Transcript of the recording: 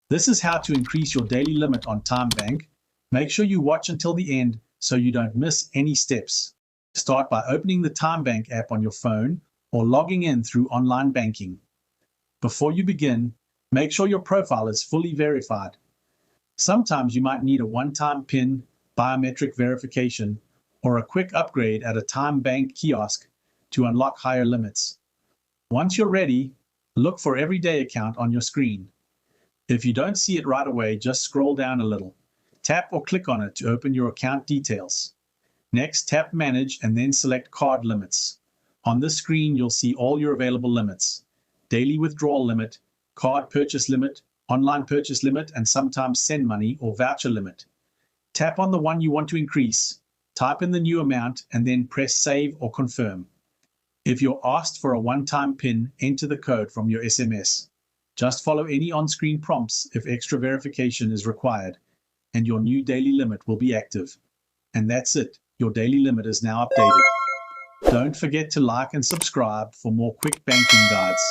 This is how to increase your daily limit on TymeBank. Make sure you watch until the end so you don't miss any steps. Start by opening the TymeBank app on your phone or logging in through online banking. Before you begin, make sure your profile is fully verified. Sometimes you might need a one-time PIN, biometric verification, or a quick upgrade at a TymeBank kiosk to unlock higher limits. Once you're ready, look for Everyday Account on your screen. If you don't see it right away, just scroll down a little. Tap or click on it to open your account details. Next, tap Manage and then select Card Limits. On this screen, you'll see all your available limits: daily withdrawal limit, card purchase limit, online purchase limit, and sometimes send money or voucher limit. Tap on the one you want to increase, type in the new amount, and then press Save or Confirm. If you're asked for a one-time PIN, enter the code from your SMS. Just follow any on-screen prompts if extra verification is required, and your new daily limit will be active. And that's it, your daily limit is now updated. Don't forget to like and subscribe for more quick banking guides.